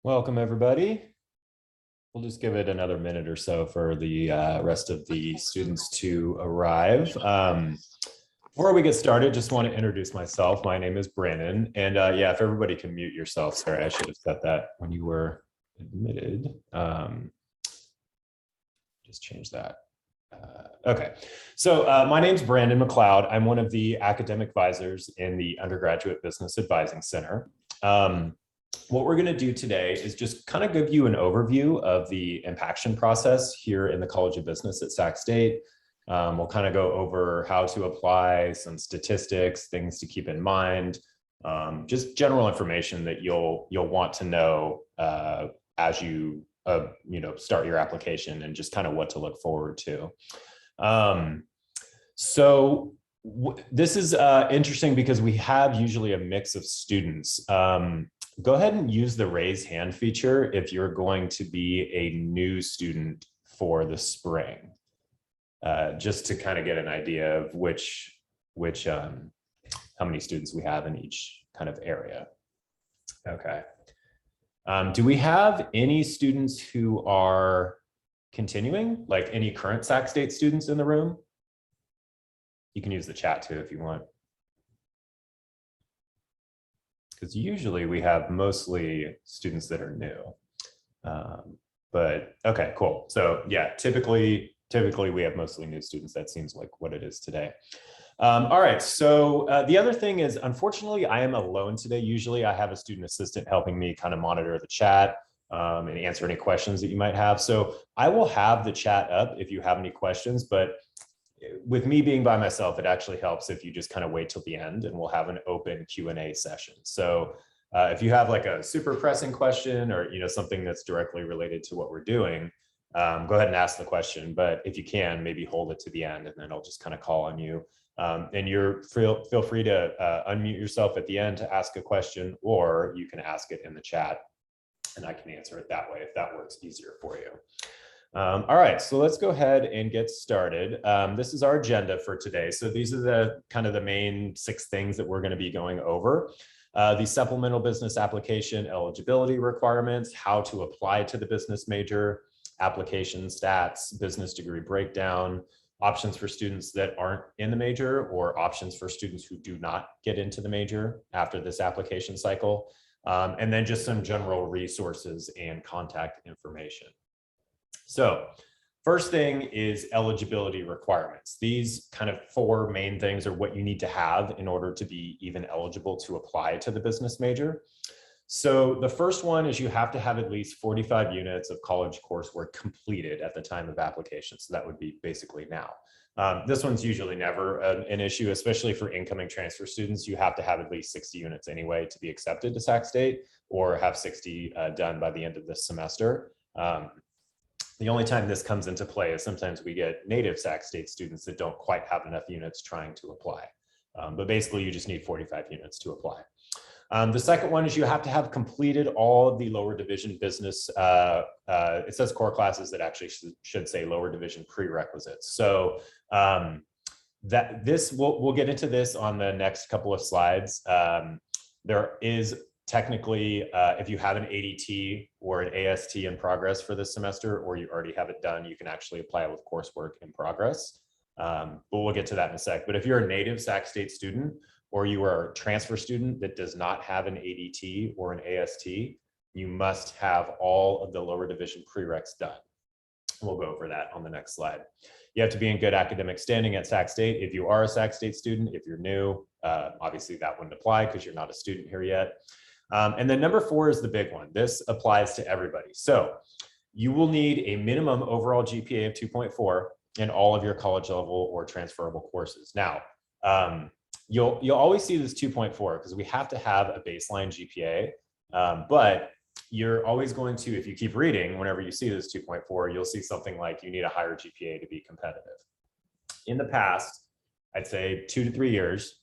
Welcome, everybody. We'll just give it another minute or so for the rest of the students to arrive. Before we get started, just want to introduce myself. My name is Brandon. And yeah, if everybody can mute yourself. Sorry, I should have said that when you were admitted. Just change that. Okay, so my name's Brandon McLeod. I'm one of the academic advisors in the Undergraduate Business Advising Center. What we're going to do today is just kind of give you an overview of the Impaction process here in the College of Business at Sac State. We'll kind of go over how to apply, some statistics, things to keep in mind, just general information that you'll want to know as you start your application, and just kind of what to look forward to. This is interesting because we have usually a mix of students. Go ahead and use the raise hand feature if you're going to be a new student for the spring, just to kind of get an idea of how many students we have in each kind of area. Okay. Do we have any students who are continuing, like any current Sac State students in the room? You can use the chat too if you want. Because usually we have mostly students that are new. But okay, cool. So yeah, typically we have mostly new students. That seems like what it is today. All right, so the other thing is, unfortunately, I am alone today. Usually I have a student assistant helping me kind of monitor the chat and answer any questions that you might have. So I will have the chat up if you have any questions, but with me being by myself, it actually helps if you just kind of wait till the end, and we'll have an open Q&A session. So if you have like a super pressing question, or something that's directly related to what we're doing, go ahead and ask the question. But if you can, maybe hold it to the end, and then I'll just kind of call on you. And feel free to unmute yourself at the end to ask a question, or you can ask it in the chat, and I can answer it that way if that works easier for you. All right, so let's go ahead and get started. This is our agenda for today. So these are the kind of the main 6 things that we're going to be going over. The supplemental business application eligibility requirements, how to apply to the business major, application stats, business degree breakdown, options for students that aren't in the major, or options for students who do not get into the major after this application cycle, and then just some general resources and contact information. So first thing is eligibility requirements. These kind of 4 main things are what you need to have in order to be even eligible to apply to the business major. So the first one is you have to have at least 45 units of college coursework completed at the time of application. So that would be basically now. This one's usually never an issue, especially for incoming transfer students. You have to have at least 60 units anyway to be accepted to Sac State, or have 60 done by the end of this semester. The only time this comes into play is sometimes we get native Sac State students that don't quite have enough units trying to apply. But basically you just need 45 units to apply. The second one is you have to have completed all of the lower division business. It says core classes, that actually should say lower division prerequisites. So we'll get into this on the next couple of slides. There is technically, if you have an ADT or an AST in progress for this semester, or you already have it done, you can actually apply it with coursework in progress. But we'll get to that in a sec. But if you're a native Sac State student, or you are a transfer student that does not have an ADT or an AST, you must have all of the lower division prereqs done. We'll go over that on the next slide. You have to be in good academic standing at Sac State. If you are a Sac State student, if you're new, obviously that wouldn't apply because you're not a student here yet. And then number 4 is the big one. This applies to everybody. So you will need a minimum overall GPA of 2.4 in all of your college level or transferable courses. Now, you'll always see this 2.4 because we have to have a baseline GPA, but you're always going to, if you keep reading, whenever you see this 2.4, you'll see something like you need a higher GPA to be competitive. In the past, I'd say 2 to 3 years,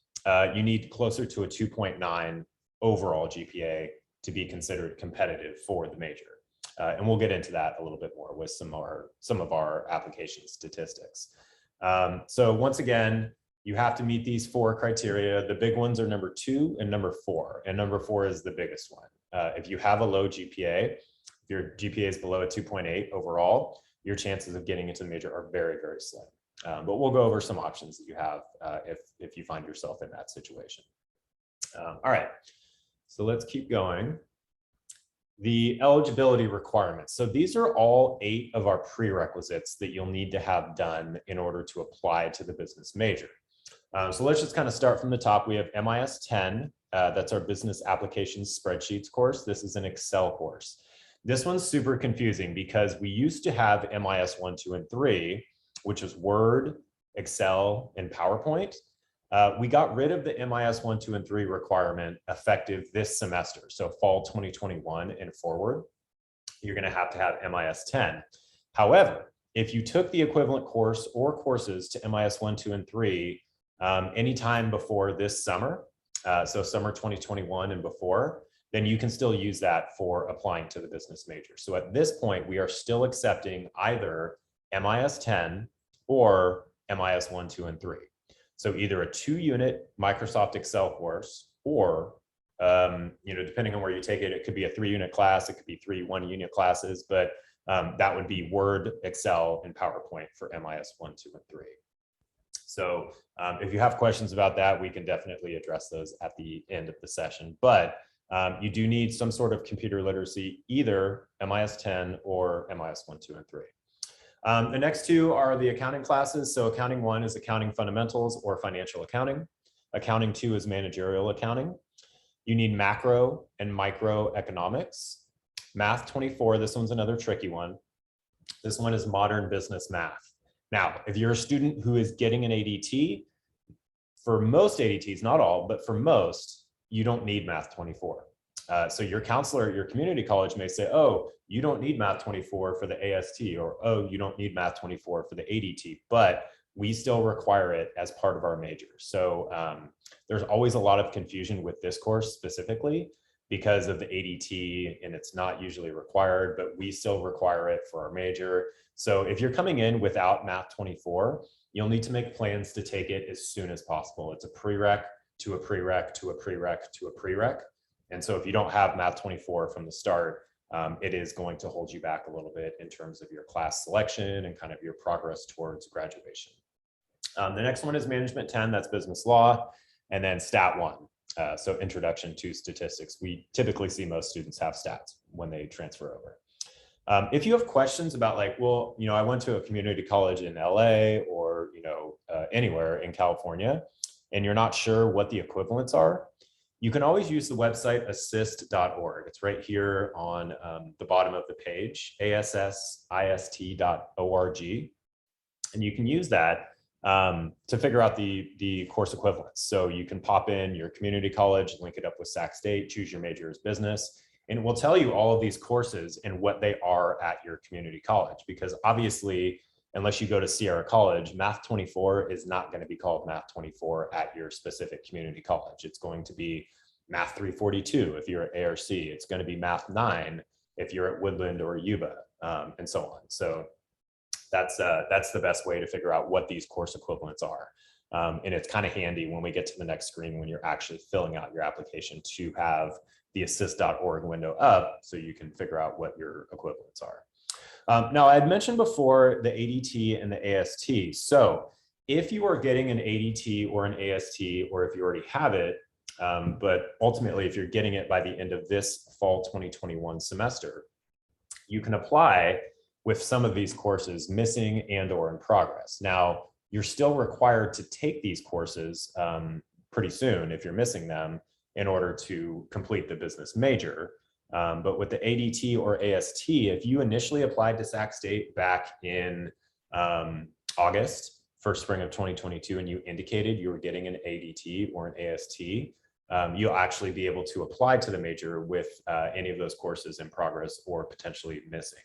you need closer to a 2.9 overall GPA to be considered competitive for the major. And we'll get into that a little bit more with some of our application statistics. So once again, you have to meet these 4 criteria. The big ones are number 2 and number 4, and number 4 is the biggest one. If you have a low GPA, if your GPA is below a 2.8 overall, your chances of getting into the major are very, very slim. But we'll go over some options that you have if you find yourself in that situation. All right, so let's keep going. The eligibility requirements. So these are all 8 of our prerequisites that you'll need to have done in order to apply to the business major. So let's just kind of start from the top. We have MIS 10. That's our business applications spreadsheets course. This is an Excel course. This one's super confusing because we used to have MIS 1, 2, and 3, which is Word, Excel, and PowerPoint. We got rid of the MIS 1, 2, and 3 requirement effective this semester. So fall 2021 and forward, you're going to have MIS 10. However, if you took the equivalent course or courses to MIS 1, 2, and 3 anytime before this summer, so summer 2021 and before, then you can still use that for applying to the business major. So at this point, we are still accepting either MIS 10 or MIS 1, 2, and 3. So either a 2-unit Microsoft Excel course, or depending on where you take it, it could be a 3-unit class, it could be 3 1-unit classes, but that would be Word, Excel, and PowerPoint for MIS 1, 2, and 3. So if you have questions about that, we can definitely address those at the end of the session. But you do need some sort of computer literacy, either MIS 10 or MIS 1, 2, and 3. The next 2 are the accounting classes. So accounting 1 is accounting fundamentals or financial accounting. Accounting 2 is managerial accounting. You need macro and micro economics. Math 24, this one's another tricky one. This one is modern business math. Now, if you're a student who is getting an ADT, for most ADTs, not all, but for most, you don't need Math 24. So your counselor at your community college may say, oh, you don't need Math 24 for the AST, or oh, you don't need Math 24 for the ADT, but we still require it as part of our major. So there's always a lot of confusion with this course specifically because of the ADT, and it's not usually required, but we still require it for our major. So if you're coming in without Math 24, you'll need to make plans to take it as soon as possible. It's a prereq to a prereq to a prereq to a prereq. And so if you don't have Math 24 from the start, it is going to hold you back a little bit in terms of your class selection and kind of your progress towards graduation. The next one is Management 10, that's business law, and then Stat 1, so Introduction to Statistics. We typically see most students have stats when they transfer over. If you have questions about like, well, I went to a community college in LA or, anywhere in California, and you're not sure what the equivalents are, you can always use the website assist.org. It's right here on the bottom of the page, assist.org. And you can use that to figure out the course equivalents. So you can pop in your community college, link it up with Sac State, choose your major as business, and it will tell you all of these courses and what they are at your community college. Because obviously, unless you go to Sierra College, Math 24 is not going to be called Math 24 at your specific community college. It's going to be Math 342 if you're at ARC. It's going to be Math 9 if you're at Woodland or Yuba, and so on. So that's the best way to figure out what these course equivalents are. And it's kind of handy when we get to the next screen when you're actually filling out your application to have the assist.org window up so you can figure out what your equivalents are. Now, I had mentioned before the ADT and the AST. So if you are getting an ADT or an AST, or if you already have it, but ultimately, if you're getting it by the end of this fall 2021 semester, you can apply with some of these courses missing and or in progress. Now, you're still required to take these courses pretty soon if you're missing them in order to complete the business major. But with the ADT or AST, if you initially applied to Sac State back in August for spring of 2022, and you indicated you were getting an ADT or an AST, you'll actually be able to apply to the major with any of those courses in progress or potentially missing.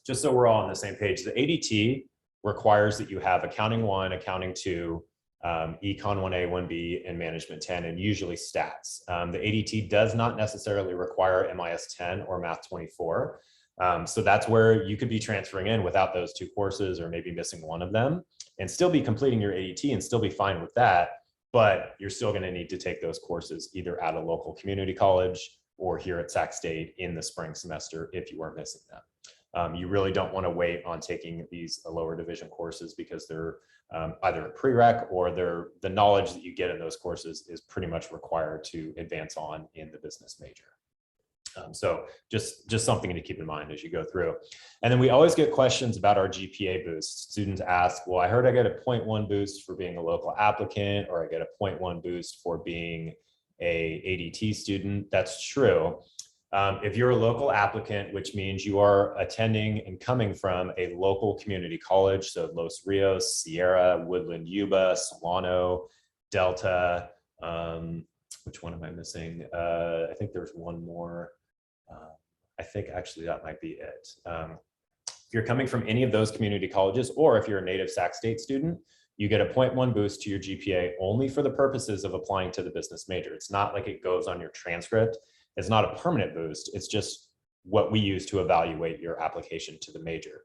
Just so we're all on the same page, the ADT requires that you have Accounting 1, Accounting 2, Econ 1A, 1B, and Management 10, and usually stats. The ADT does not necessarily require MIS 10 or Math 24. So that's where you could be transferring in without those 2 courses or maybe missing one of them and still be completing your AET and still be fine with that. But you're still going to need to take those courses either at a local community college or here at Sac State in the spring semester if you are missing them. You really don't want to wait on taking these lower division courses because they're either a prereq or the knowledge that you get in those courses is pretty much required to advance on in the business major. So just something to keep in mind as you go through. And then we always get questions about our GPA boost. Students ask, well, I heard I get a 0.1 boost for being a local applicant, or I get a 0.1 boost for being a ADT student. That's true. If you're a local applicant, which means you are attending and coming from a local community college, so Los Rios, Sierra, Woodland, Yuba, Solano, Delta, which one am I missing? I think there's one more. I think actually that might be it. If you're coming from any of those community colleges, or if you're a native Sac State student, you get a 0.1 boost to your GPA only for the purposes of applying to the business major. It's not like it goes on your transcript. It's not a permanent boost. It's just what we use to evaluate your application to the major.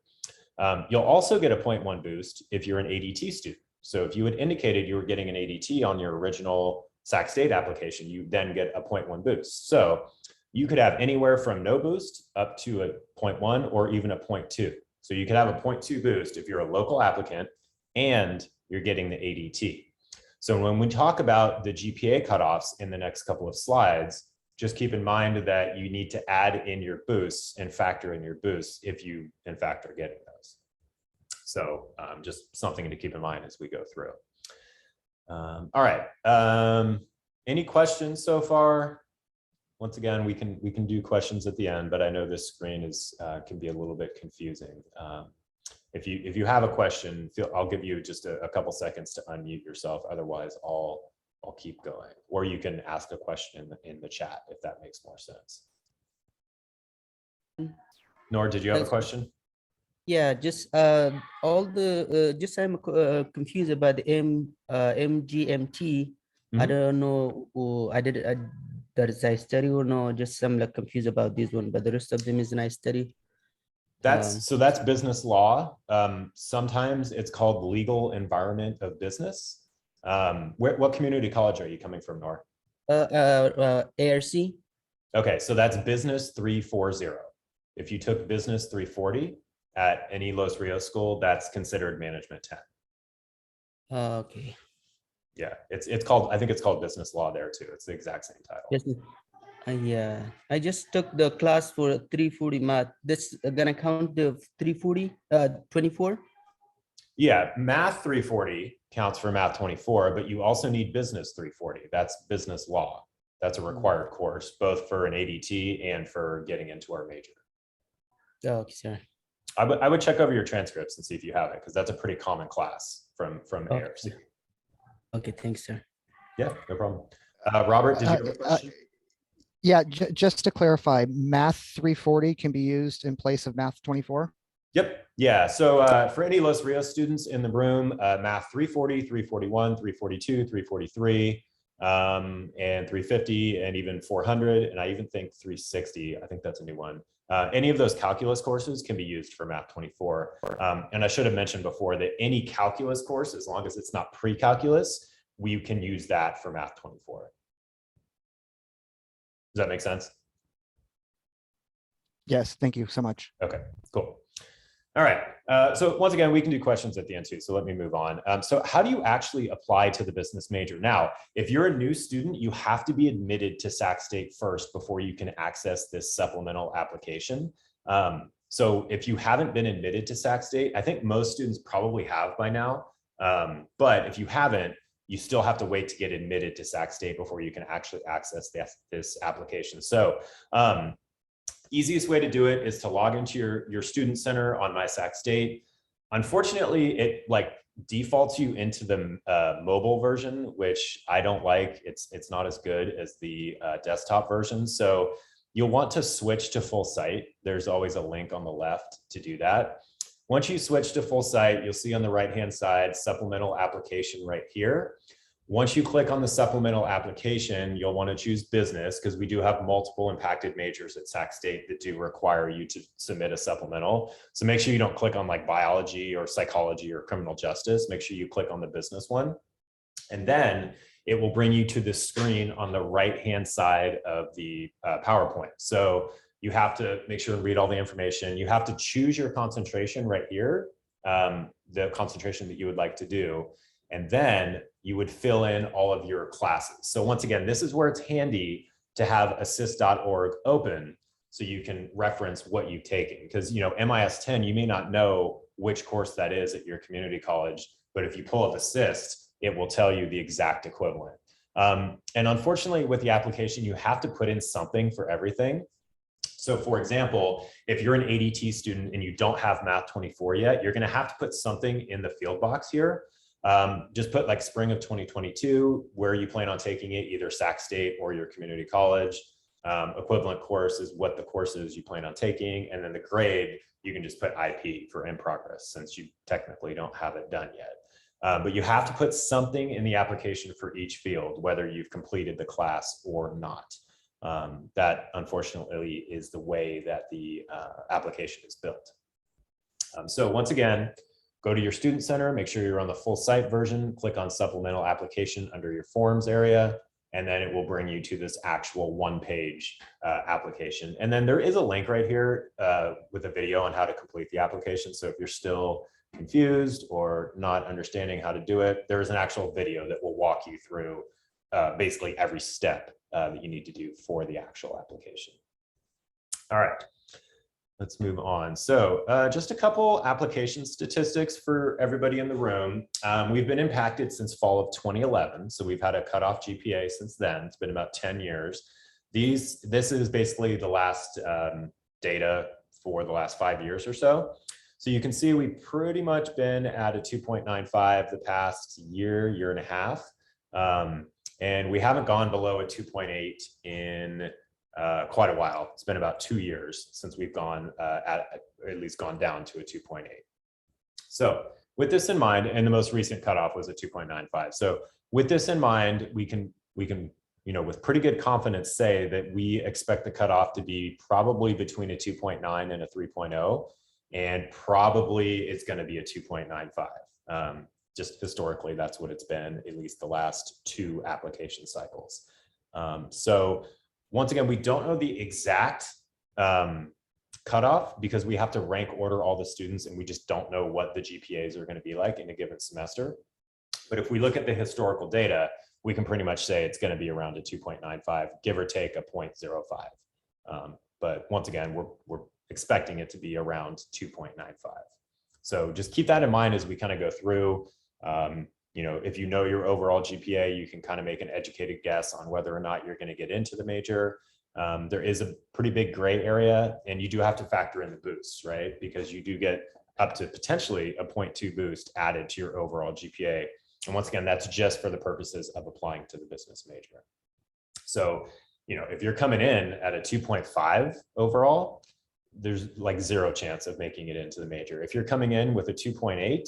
You'll also get a 0.1 boost if you're an ADT student. So if you had indicated you were getting an ADT on your original Sac State application, you then get a 0.1 boost. So you could have anywhere from no boost up to a 0.1 or even a 0.2. So you could have a 0.2 boost if you're a local applicant and you're getting the ADT. So when we talk about the GPA cutoffs in the next couple of slides, just keep in mind that you need to add in your boosts and factor in your boosts if you in fact are getting those. So just something to keep in mind as we go through. All right. Any questions so far? Once again, we can do questions at the end, but I know this screen is can be a little bit confusing. If you have a question, I'll give you just a couple seconds to unmute yourself. Otherwise, I'll keep going. Or you can ask a question in the chat if that makes more sense. Nor, did you have a question? Yeah, just all the just I'm confused about the MGMT. I don't know. That is I study or no? Just I'm like confused about this one, but the rest of them is I study. So that's business law. Sometimes it's called legal environment of business. What community college are you coming from, Nor? ARC. Okay, so that's business 340. If you took business 340 at any Los Rios school, that's considered management 10. Okay. Yeah, it's called, I think it's called business law there too. It's the exact same title. Yes. Yeah, I just took the class for 340 math. That's gonna count the 340, 24? Yeah, math 340 counts for math 24, but you also need business 340. That's business law. That's a required course, both for an ADT and for getting into our major. Okay, sir. I would check over your transcripts and see if you have it, because that's a pretty common class from Okay. ARC. Okay, thanks, sir. Yeah, no problem. Robert, did you have a question? Yeah, just to clarify, math 340 can be used in place of math 24? Yep. Yeah. So for any Los Rios students in the room, math 340, 341, 342, 343, and 350, and even 400, and I even think 360. I think that's a new one. Any of those calculus courses can be used for math 24. And I should have mentioned before that any calculus course, as long as it's not pre-calculus, we can use that for math 24. Does that make sense? Yes, thank you so much. Okay, cool. All right. So once again, we can do questions at the end too. So let me move on. So how do you actually apply to the business major? Now, if you're a new student, you have to be admitted to Sac State first before you can access this supplemental application. So if you haven't been admitted to Sac State, I think most students probably have by now. But if you haven't, you still have to wait to get admitted to Sac State before you can actually access this application. So easiest way to do it is to log into your student center on My Sac State. Unfortunately, it like defaults you into the mobile version, which I don't like. It's not as good as the desktop version. So you'll want to switch to full site. There's always a link on the left to do that. Once you switch to full site, you'll see on the right-hand side, supplemental application right here. Once you click on the supplemental application, you'll want to choose business because we do have multiple impacted majors at Sac State that do require you to submit a supplemental. So make sure you don't click on like biology or psychology or criminal justice. Make sure you click on the business one. And then it will bring you to this screen on the right-hand side of the PowerPoint. So you have to make sure and read all the information. You have to choose your concentration right here, the concentration that you would like to do. And then you would fill in all of your classes. So once again, this is where it's handy to have assist.org open so you can reference what you've taken. Because, you know, MIS 10, you may not know which course that is at your community college, but if you pull up assist, it will tell you the exact equivalent. And unfortunately, with the application, you have to put in something for everything. So for example, if you're an ADT student and you don't have Math 24 yet, you're going to have to put something in the field box here. Just put like spring of 2022, where you plan on taking it, either Sac State or your community college. Equivalent course is what the course is you plan on taking. And then the grade, you can just put IP for in progress, since you technically don't have it done yet. But you have to put something in the application for each field, whether you've completed the class or not. That unfortunately is the way that the application is built. So once again, go to your student center, make sure you're on the full site version, click on supplemental application under your forms area, and then it will bring you to this actual one-page application. And then there is a link right here with a video on how to complete the application. So if you're still confused or not understanding how to do it, there is an actual video that will walk you through basically every step that you need to do for the actual application. All right. Let's move on. So just a couple application statistics for everybody in the room. We've been impacted since fall of 2011. So we've had a cutoff GPA since then. It's been about 10 years. This is basically the last data for the last 5 years or so. So you can see we've pretty much been at a 2.95 the past year and a half. And we haven't gone below a 2.8 in quite a while. It's been about 2 years since we've gone at least gone down to a 2.8. So with this in mind, and the most recent cutoff was a 2.95. So with this in mind, we can, you know, with pretty good confidence say that we expect the cutoff to be probably between a 2.9 and a 3.0, and probably it's going to be a 2.95. Just historically, that's what it's been, at least the last 2 application cycles. So once again, we don't know the exact cutoff because we have to rank order all the students and we just don't know what the GPAs are going to be like in a given semester. But if we look at the historical data, we can pretty much say it's going to be around a 2.95, give or take a 0.05. But once again, we're expecting it to be around 2.95. So just keep that in mind as we kind of go through. You know, if you know your overall GPA, you can kind of make an educated guess on whether or not you're going to get into the major. There is a pretty big gray area, and you do have to factor in the boosts, right? Because you do get up to potentially a 0.2 boost added to your overall GPA. And once again, that's just for the purposes of applying to the business major. So, you know, if you're coming in at a 2.5 overall, there's like 0 chance of making it into the major. If you're coming in with a 2.8,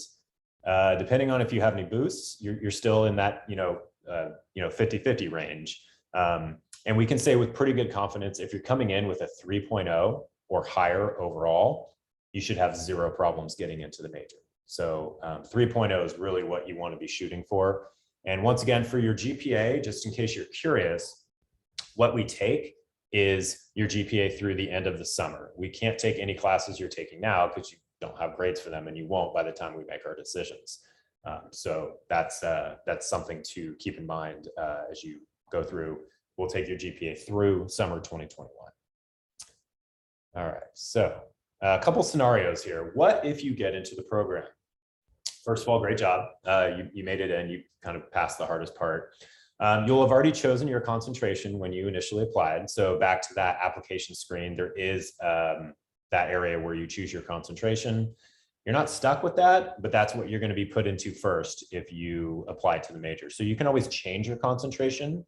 depending on if you have any boosts, you're still in that, 50-50 range. And we can say with pretty good confidence, if you're coming in with a 3.0 or higher overall, you should have 0 problems getting into the major. So 3.0 is really what you want to be shooting for. And once again, for your GPA, just in case you're curious, what we take is your GPA through the end of the summer. We can't take any classes you're taking now because you don't have grades for them, and you won't by the time we make our decisions. So that's something to keep in mind as you go through. We'll take your GPA through summer 2021. All right, so a couple scenarios here. What if you get into the program? First of all, great job. You made it in, you kind of passed the hardest part. You'll have already chosen your concentration when you initially applied. So back to that application screen, there is that area where you choose your concentration. You're not stuck with that, but that's what you're going to be put into first if you apply to the major. So you can always change your concentration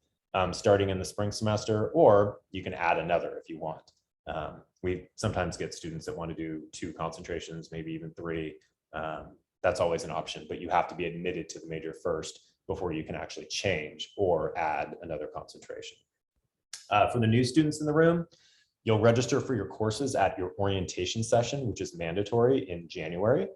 starting in the spring semester, or you can add another if you want. We sometimes get students that want to do 2 concentrations, maybe even 3. That's always an option, but you have to be admitted to the major first before you can actually change or add another concentration. For the new students in the room, you'll register for your courses at your orientation session, which is mandatory in January.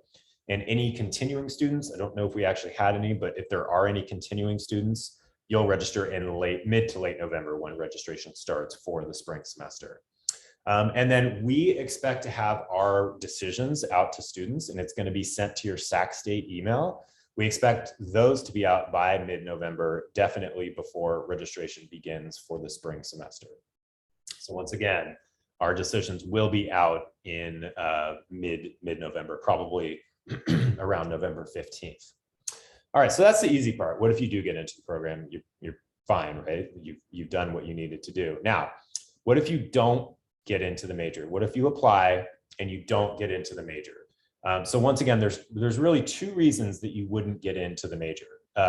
And any continuing students, I don't know if we actually had any, but if there are any continuing students, you'll register in mid to late November when registration starts for the spring semester. And then we expect to have our decisions out to students, and it's going to be sent to your Sac State email. We expect those to be out by mid-November, definitely before registration begins for the spring semester. So once again, our decisions will be out in mid-November, probably around November 15th. All right, so that's the easy part. What if you do get into the program? You're fine, right? You've done what you needed to do. Now, what if you don't get into the major? What if you apply and you don't get into the major? So once again, there's really two reasons that you wouldn't get into the major.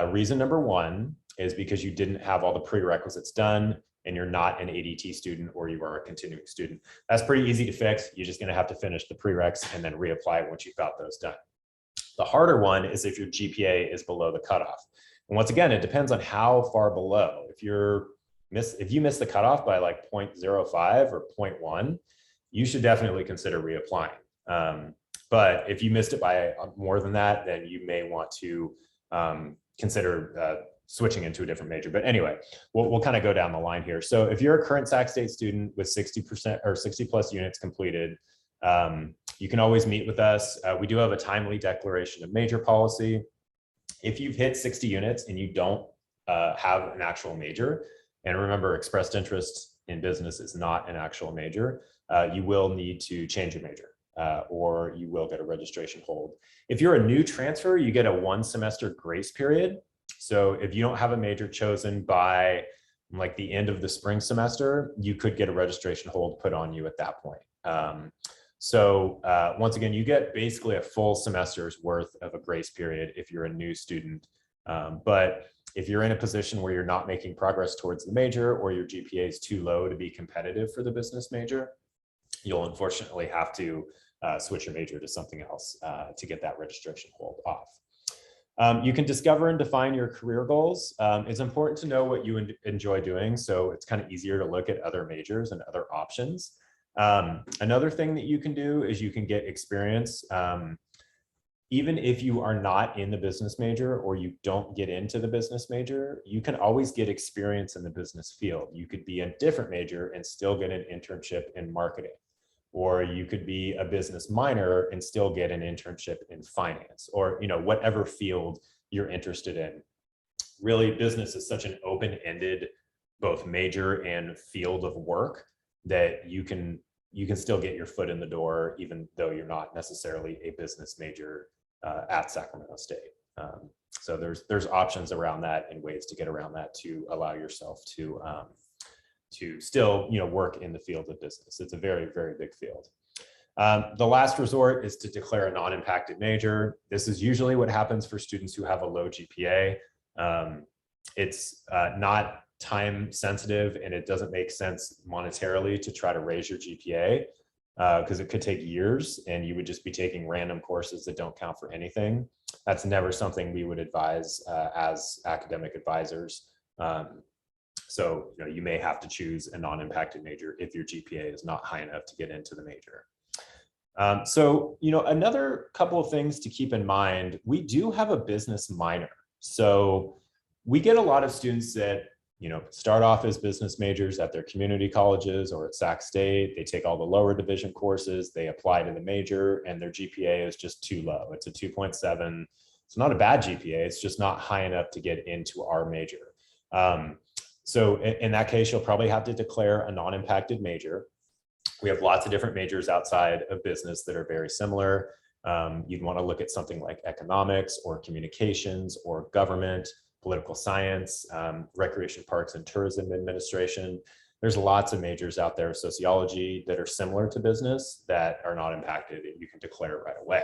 Reason number one is because you didn't have all the prerequisites done and you're not an ADT student or you are a continuing student. That's pretty easy to fix. You're just going to have to finish the prereqs and then reapply once you've got those done. The harder one is if your GPA is below the cutoff. And once again, it depends on how far below. If you miss the cutoff by like 0.05 or 0.1, you should definitely consider reapplying. But if you missed it by more than that, then you may want to consider switching into a different major. But anyway, we'll kind of go down the line here. So if you're a current Sac State student with 60% or 60 plus units completed, you can always meet with us. We do have a timely declaration of major policy. If you've hit 60 units and you don't have an actual major, and remember, expressed interest in business is not an actual major, you will need to change your major. Or you will get a registration hold. If you're a new transfer, you get a 1 semester grace period. So if you don't have a major chosen by like the end of the spring semester, you could get a registration hold put on you at that point. Once again, you get basically a full semester's worth of a grace period if you're a new student. But if you're in a position where you're not making progress towards the major or your GPA is too low to be competitive for the business major, you'll unfortunately have to switch your major to something else to get that registration hold off. You can discover and define your career goals. It's important to know what you enjoy doing, so it's kind of easier to look at other majors and other options. Another thing that you can do is you can get experience. Even if you are not in the business major or you don't get into the business major, you can always get experience in the business field. You could be a different major and still get an internship in marketing. Or you could be a business minor and still get an internship in finance, or whatever field you're interested in. Really, business is such an open-ended both major and field of work that you can still get your foot in the door even though you're not necessarily a business major at Sacramento State. So there's options around that and ways to get around that to allow yourself to still work in the field of business. It's a very, very big field. The last resort is to declare a non-impacted major. This is usually what happens for students who have a low GPA. It's not time sensitive and it doesn't make sense monetarily to try to raise your GPA because it could take years and you would just be taking random courses that don't count for anything. That's never something we would advise as academic advisors. So you may have to choose a non-impacted major if your GPA is not high enough to get into the major. Another couple of things to keep in mind, we do have a business minor. So we get a lot of students that start off as business majors at their community colleges or at Sac State. They take all the lower division courses, they apply to the major, and their GPA is just too low. It's a 2.7. It's not a bad GPA, it's just not high enough to get into our major. So in that case, you'll probably have to declare a non-impacted major. We have lots of different majors outside of business that are very similar. You'd want to look at something like economics or communications or government, political science, recreation, parks and tourism administration. There's lots of majors out there, sociology, that are similar to business that are not impacted and you can declare right away.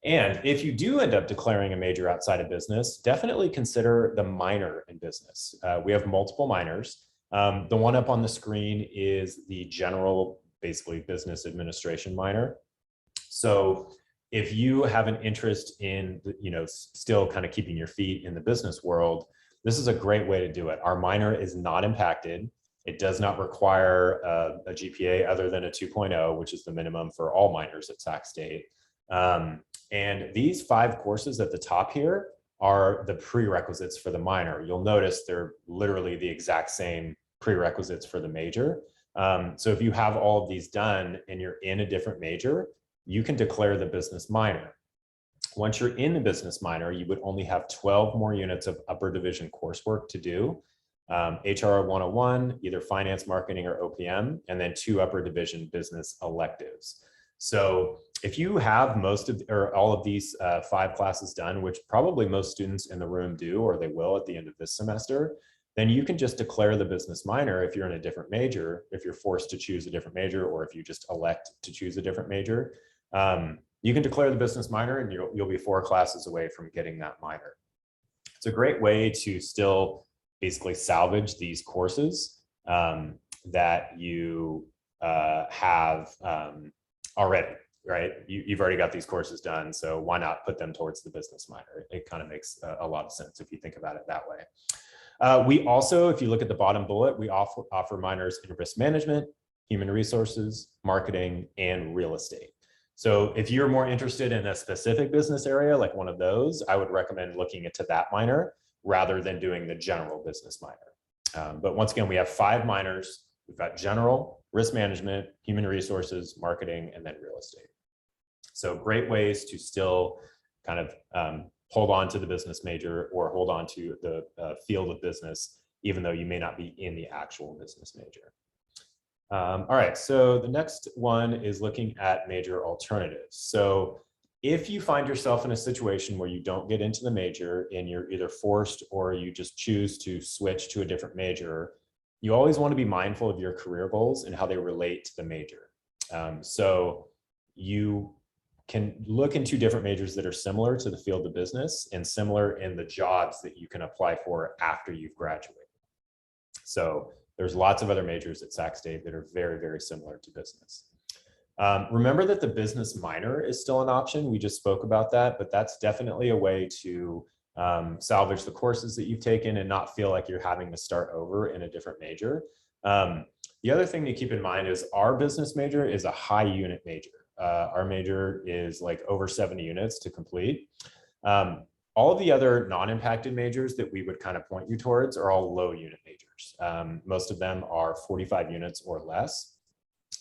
And if you do end up declaring a major outside of business, definitely consider the minor in business. We have multiple minors. The one up on the screen is the general, basically business administration minor. So if you have an interest in, still kind of keeping your feet in the business world, this is a great way to do it. Our minor is not impacted. It does not require a GPA other than a 2.0, which is the minimum for all minors at Sac State. And these 5 courses at the top here are the prerequisites for the minor. You'll notice they're literally the exact same prerequisites for the major. So if you have all of these done and you're in a different major, you can declare the business minor. Once you're in the business minor, you would only have 12 more units of upper division coursework to do. HR 101, either finance, marketing, or OPM, and then 2 upper division business electives. So if you have most of or all of these 5 classes done, which probably most students in the room do, or they will at the end of this semester, then you can just declare the business minor if you're in a different major, if you're forced to choose a different major, or if you just elect to choose a different major. You can declare the business minor and you'll be 4 classes away from getting that minor. It's a great way to still basically salvage these courses that you have already, right? You've already got these courses done, so why not put them towards the business minor? It kind of makes a lot of sense if you think about it that way. We also, if you look at the bottom bullet, we offer minors in risk management, human resources, marketing, and real estate. So if you're more interested in a specific business area, like one of those, I would recommend looking into that minor rather than doing the general business minor. But once again, we have 5 minors. We've got general, risk management, human resources, marketing, and then real estate. So great ways to still kind of hold on to the business major or hold on to the field of business, even though you may not be in the actual business major. All right, so the next one is looking at major alternatives. So if you find yourself in a situation where you don't get into the major and you're either forced or you just choose to switch to a different major, you always want to be mindful of your career goals and how they relate to the major. So you can look into different majors that are similar to the field of business and similar in the jobs that you can apply for after you've graduated. So there's lots of other majors at Sac State that are very, very similar to business. Remember that the business minor is still an option. We just spoke about that, but that's definitely a way to salvage the courses that you've taken and not feel like you're having to start over in a different major. The other thing to keep in mind is our business major is a high unit major. Our major is like over 70 units to complete. All of the other non-impacted majors that we would kind of point you towards are all low unit majors. Most of them are 45 units or less.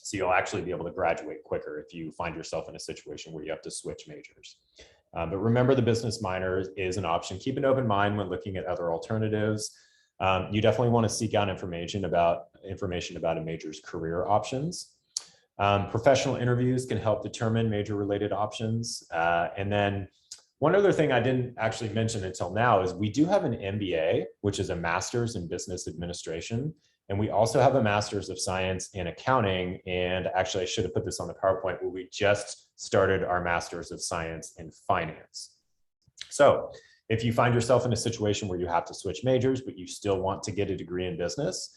So you'll actually be able to graduate quicker if you find yourself in a situation where you have to switch majors. But remember, the business minor is an option. Keep an open mind when looking at other alternatives. You definitely want to seek out information about a major's career options. Professional interviews can help determine major related options. And then one other thing I didn't actually mention until now is we do have an MBA, which is a master's in business administration. And we also have a master's of science in accounting. And actually, I should have put this on the PowerPoint, where we just started our master's of science in finance. So if you find yourself in a situation where you have to switch majors, but you still want to get a degree in business,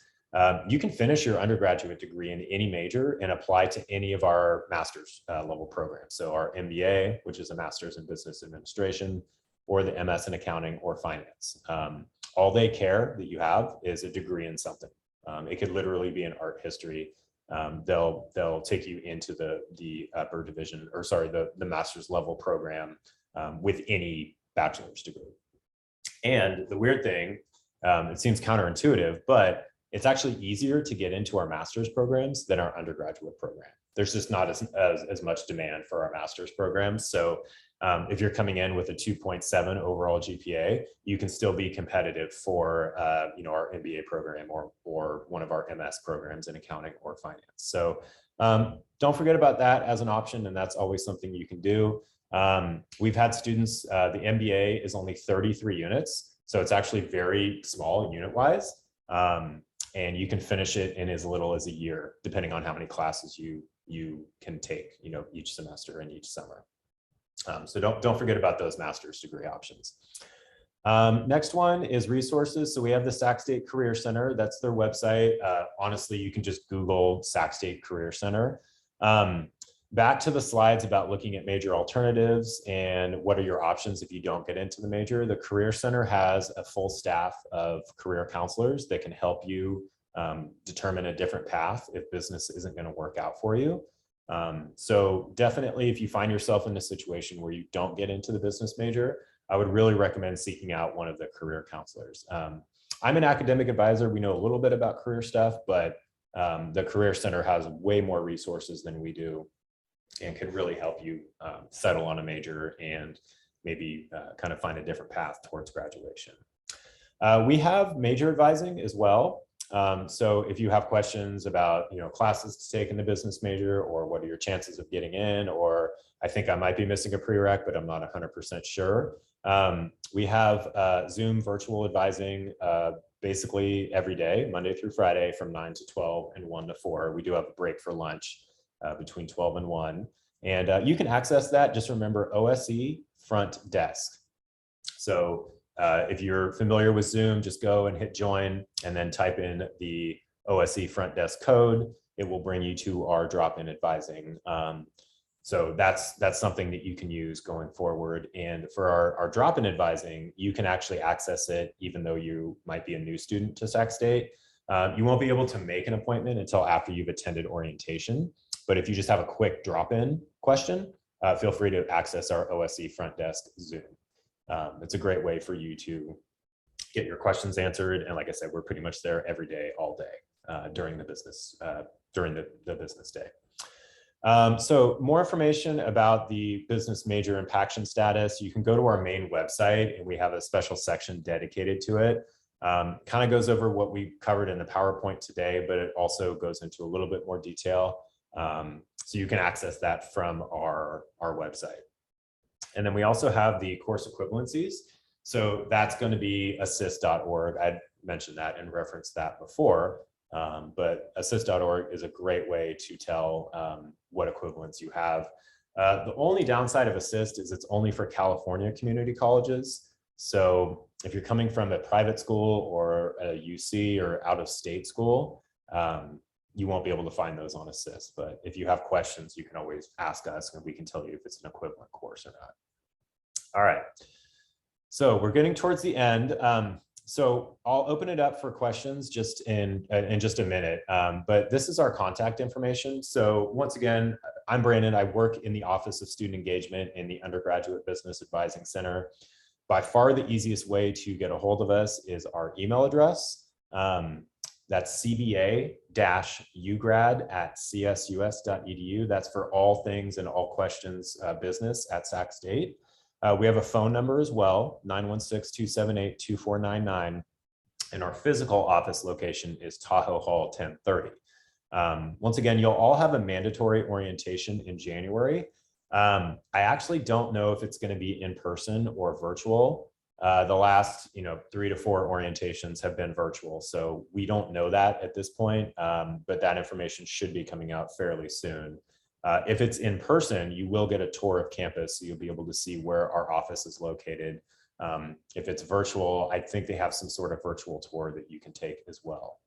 you can finish your undergraduate degree in any major and apply to any of our master's level programs. So our MBA, which is a master's in business administration, or the MS in accounting or finance. All they care that you have is a degree in something. It could literally be in art history. They'll take you into the upper division, or sorry, the master's level program with any bachelor's degree. And the weird thing, it seems counterintuitive, but it's actually easier to get into our master's programs than our undergraduate program. There's just not as much demand for our master's programs. So if you're coming in with a 2.7 overall GPA, you can still be competitive for our MBA program or one of our MS programs in accounting or finance. So don't forget about that as an option, and that's always something you can do. We've had students, the MBA is only 33 units, so it's actually very small unit-wise. And you can finish it in as little as a year, depending on how many classes you can take, each semester and each summer. So don't forget about those master's degree options. Next one is resources. So we have the Sac State Career Center. That's their website. Honestly, you can just Google Sac State Career Center. back to the slides about looking at major alternatives and what are your options if you don't get into the major. The Career Center has a full staff of career counselors that can help you determine a different path if business isn't going to work out for you. So definitely, if you find yourself in a situation where you don't get into the business major, I would really recommend seeking out one of the career counselors. I'm an academic advisor. We know a little bit about career stuff, but the Career Center has way more resources than we do and can really help you settle on a major and maybe kind of find a different path towards graduation. We have major advising as well. So if you have questions about, classes to take in the business major, or what are your chances of getting in, or I think I might be missing a prereq, but I'm not 100% sure. We have Zoom virtual advising basically every day, Monday through Friday from 9 to 12 and 1 to 4. We do have a break for lunch between 12 and 1. And you can access that. Just remember OSE front desk. So if you're familiar with Zoom, just go and hit join and then type in the OSE front desk code. It will bring you to our drop-in advising. So that's something that you can use going forward. And for our drop-in advising, you can actually access it even though you might be a new student to Sac State. You won't be able to make an appointment until after you've attended orientation. But if you just have a quick drop-in question, feel free to access our OSE front desk Zoom. It's a great way for you to get your questions answered. And like I said, we're pretty much there every day, all day during the business day. So more information about the business major impaction status, you can go to our main website and we have a special section dedicated to it. Kind of goes over what we covered in the PowerPoint today, but it also goes into a little bit more detail. So you can access that from our website. And then we also have the course equivalencies. So that's going to be assist.org. I mentioned that and referenced that before, but assist.org is a great way to tell what equivalents you have. The only downside of assist is it's only for California community colleges. So if you're coming from a private school or a UC or out of state school, you won't be able to find those on assist. But if you have questions, you can always ask us and we can tell you if it's an equivalent course or not. All right, so we're getting towards the end. So I'll open it up for questions just in just a minute, but this is our contact information. So once again, I'm Brandon. I work in the Office of Student Engagement in the Undergraduate Business Advising Center. By far the easiest way to get a hold of us is our email address. That's cba-ugrad@csus.edu. That's for all things and all questions business at Sac State. We have a phone number as well, 916-278-2499. And our physical office location is Tahoe Hall 1030. Once again, you'll all have a mandatory orientation in January. I actually don't know if it's going to be in person or virtual. The last 3 to 4 orientations have been virtual, so we don't know that at this point, but that information should be coming out fairly soon. If it's in person, you will get a tour of campus, so you'll be able to see where our office is located. If it's virtual, I think they have some sort of virtual tour that you can take as well.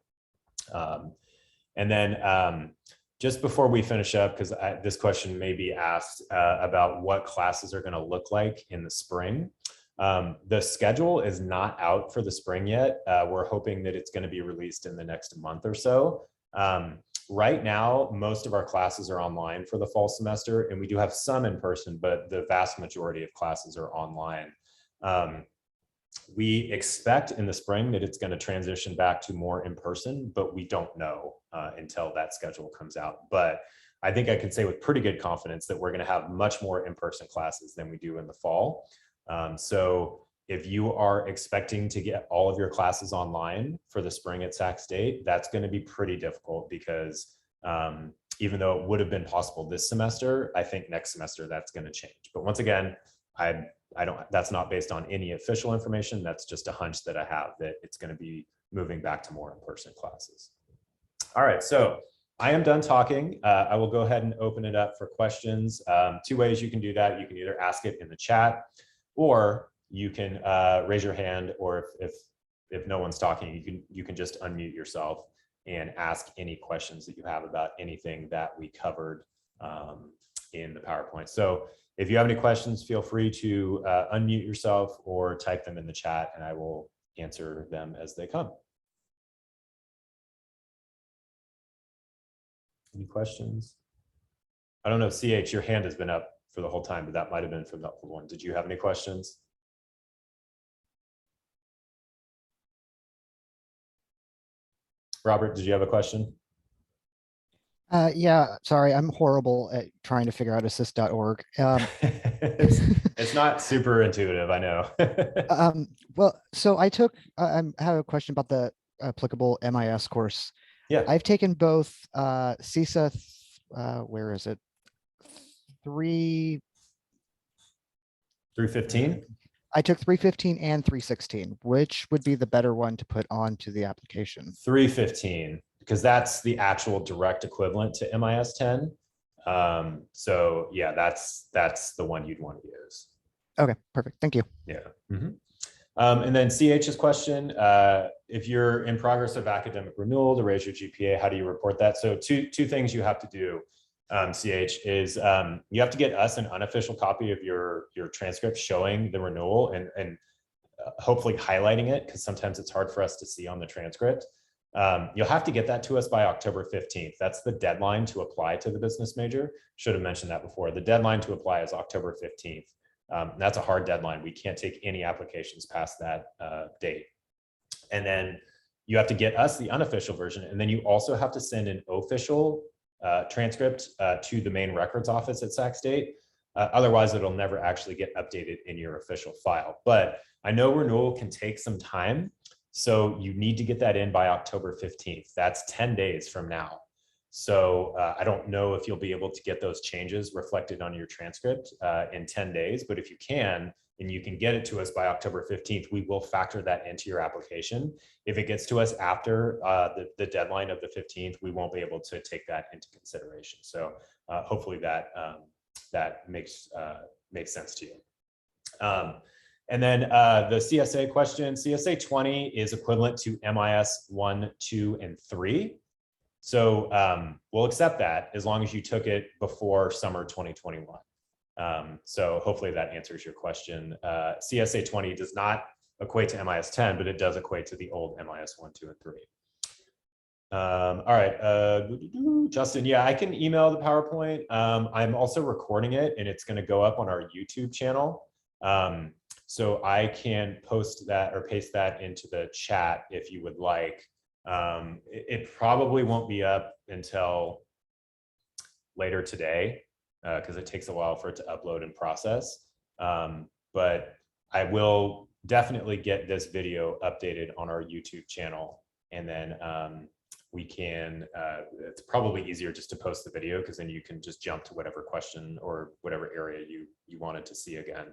And then just before we finish up, because this question may be asked about what classes are going to look like in the spring. The schedule is not out for the spring yet. We're hoping that it's going to be released in the next month or so. Right now, most of our classes are online for the fall semester, and we do have some in person, but the vast majority of classes are online. We expect in the spring that it's going to transition back to more in person, but we don't know until that schedule comes out. But I think I can say with pretty good confidence that we're going to have much more in-person classes than we do in the fall. So if you are expecting to get all of your classes online for the spring at Sac State, that's going to be pretty difficult because even though it would have been possible this semester, I think next semester that's going to change. But once again, that's not based on any official information. That's just a hunch that I have that it's going to be moving back to more in-person classes. All right, so I am done talking. I will go ahead and open it up for questions. 2 ways you can do that. You can either ask it in the chat, or you can raise your hand, or if no one's talking, you can just unmute yourself and ask any questions that you have about anything that we covered in the PowerPoint. So if you have any questions, feel free to unmute yourself or type them in the chat, and I will answer them as they come. Any questions? I don't know, CH, your hand has been up for the whole time, but that might have been from the old one. Did you have any questions? Robert, did you have a question? Yeah, sorry, I'm horrible at trying to figure out assist.org. It's not super intuitive, I know. Well, so I have a question about the applicable MIS course. Yeah. I've taken both CISA, where is it? 315? I took 315 and 316. Which would be the better one to put onto the application? 315, because that's the actual direct equivalent to MIS 10. So yeah, that's the one you'd want to use. Okay, perfect. Thank you. Yeah. And then CH's question, if you're in progress of academic renewal to raise your GPA, how do you report that? So two things you have to do, CH, is you have to get us an unofficial copy of your transcript showing the renewal and hopefully highlighting it, because sometimes it's hard for us to see on the transcript. You'll have to get that to us by October 15th. That's the deadline to apply to the business major. Should have mentioned that before. The deadline to apply is October 15th. That's a hard deadline. We can't take any applications past that date. And then you have to get us the unofficial version. And then you also have to send an official transcript to the main records office at Sac State. Otherwise, it'll never actually get updated in your official file. But I know renewal can take some time. So you need to get that in by October 15th. That's 10 days from now. So I don't know if you'll be able to get those changes reflected on your transcript in 10 days, but if you can, and you can get it to us by October 15th, we will factor that into your application. If it gets to us after the deadline of the 15th, we won't be able to take that into consideration. So hopefully that makes sense to you. And then the CSA question, CSA 20 is equivalent to MIS 1, 2, and 3. So we'll accept that as long as you took it before summer 2021. So hopefully that answers your question. CSA 20 does not equate to MIS 10, but it does equate to the old MIS 1, 2, and 3. All right, Justin, yeah, I can email the PowerPoint. I'm also recording it, and it's going to go up on our YouTube channel. So I can post that or paste that into the chat if you would like. It probably won't be up until later today because it takes a while for it to upload and process. But I will definitely get this video updated on our YouTube channel, and then we can, it's probably easier just to post the video because then you can just jump to whatever question or whatever area you wanted to see again.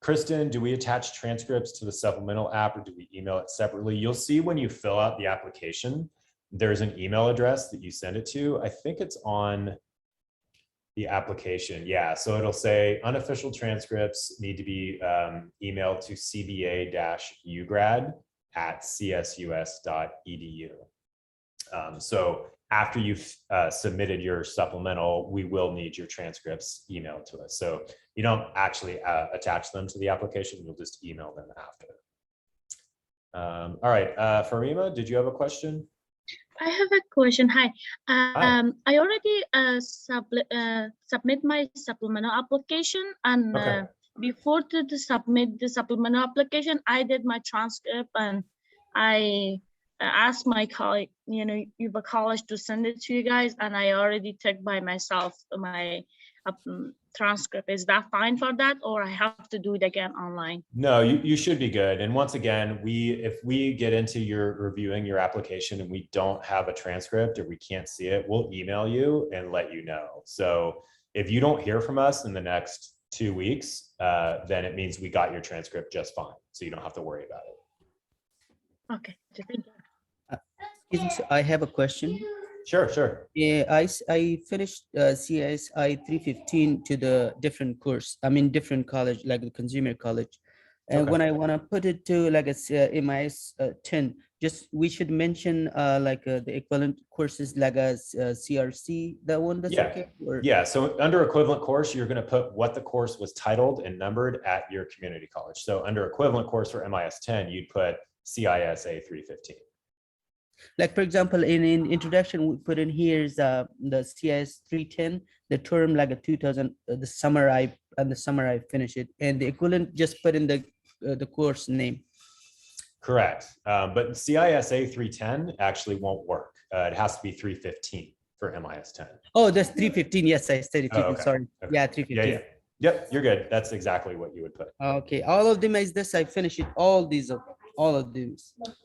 Kristen, do we attach transcripts to the supplemental app or do we email it separately? You'll see when you fill out the application, there's an email address that you send it to. I think it's on the application. Yeah, so it'll say unofficial transcripts need to be emailed to cba-ugrad@csus.edu. So after you've submitted your supplemental, we will need your transcripts emailed to us. So you don't actually attach them to the application, you'll just email them after. All right, Farima, did you have a question? I have a question. Hi. I already submit my supplemental application, and before to submit the supplemental application, I did my transcript and I asked my colleague, your college to send it to you guys, and I already took by myself my transcript. Is that fine for that, or I have to do it again online? No, you should be good. And once again, if we get into your reviewing your application and we don't have a transcript or we can't see it, we'll email you and let you know. So if you don't hear from us in the next 2 weeks, then it means we got your transcript just fine. So you don't have to worry about it. Okay, thank you. I have a question. Sure. Yeah, I finished CSI 315 to the different course. I mean, different college, like the consumer college. And when I want to put it to like a MIS 10, just we should mention the equivalent courses like a CRC, that one that's Yeah. okay? Or Yeah, so under equivalent course, you're going to put what the course was titled and numbered at your community college. So under equivalent course for MIS 10, you'd put CISA 315. like, for example, in introduction, we put in here is the CIS 310, the term like a 2000, the summer I finish it, and the equivalent just put in the course name. Correct. But CISA 310 actually won't work. It has to be 315 for MIS 10. Oh, that's 315. Yes, I said it. Oh, okay. Sorry. Okay. Yeah, 315. Yeah. Yep, you're good. That's exactly what you would put. Okay, all of them is this. I finish it. All of these.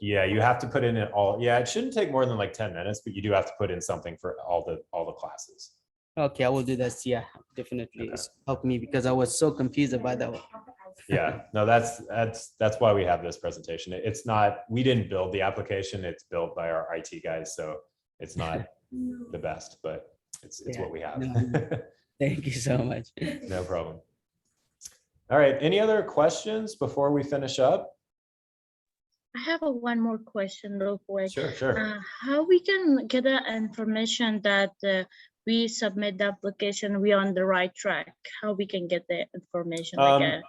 Yeah, you have to put in it all. Yeah, it shouldn't take more than like 10 minutes, but you do have to put in something for all the classes. Okay, I will do this. Yeah, definitely. Okay. It's helped me because I was so confused about that one. Yeah, no, that's why we have this presentation. It's not, we didn't build the application, it's built by our IT guys, so it's not the best, but it's Yeah, what we have. no. Thank you so much. No problem. All right, any other questions before we finish up? I have one more question real quick. Sure. How we can get the information that we submit the application, we on the right track? How we can get the information again?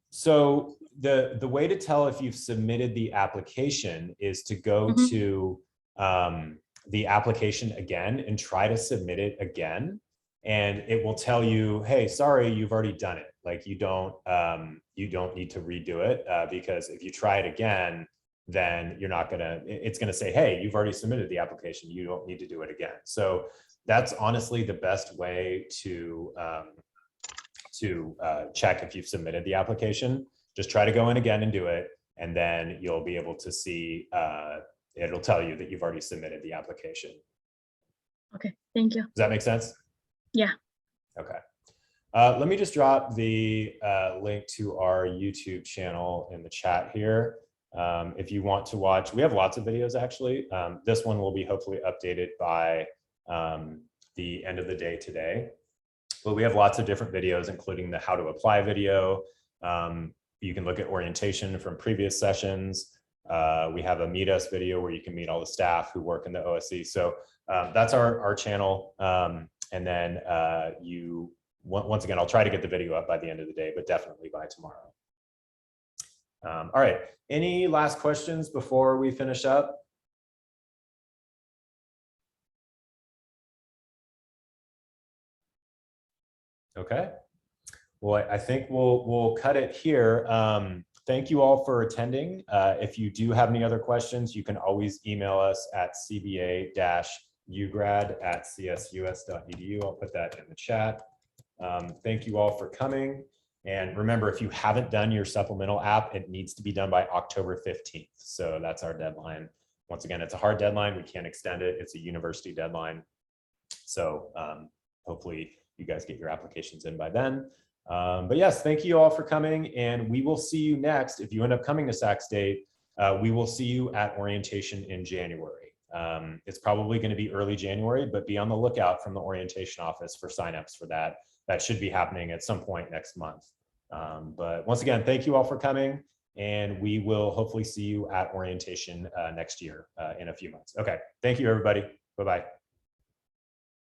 So the way to tell if you've submitted the application is to go to the application again and try to submit it again. And it will tell you, hey, sorry, you've already done it. Like you don't need to redo it because if you try it again, then you're not gonna, it's gonna say, hey, you've already submitted the application. You don't need to do it again. So that's honestly the best way to check if you've submitted the application. Just try to go in again and do it. And then you'll be able to see, it'll tell you that you've already submitted the application. Okay, thank you. Does that make sense? Yeah. Okay. Let me just drop the link to our YouTube channel in the chat here. If you want to watch, we have lots of videos actually. This one will be hopefully updated by the end of the day today. But we have lots of different videos, including the how to apply video. You can look at orientation from previous sessions. We have a meet us video where you can meet all the staff who work in the OSC. So that's our channel. And then once again, I'll try to get the video up by the end of the day, but definitely by tomorrow. All right, any last questions before we finish up? Okay, well, I think we'll cut it here. Thank you all for attending. If you do have any other questions, you can always email us at cba-ugrad@csus.edu. I'll put that in the chat. Thank you all for coming. And remember, if you haven't done your supplemental app, it needs to be done by October 15th. So that's our deadline. Once again, it's a hard deadline. We can't extend it. It's a university deadline. So hopefully you guys get your applications in by then. But yes, thank you all for coming. And we will see you next. If you end up coming to Sac State, we will see you at orientation in January. It's probably going to be early January, but be on the lookout from the orientation office for signups for that. That should be happening at some point next month. But once again, thank you all for coming, and we will hopefully see you at orientation next year in a few months. Okay, thank you, everybody. Bye-bye.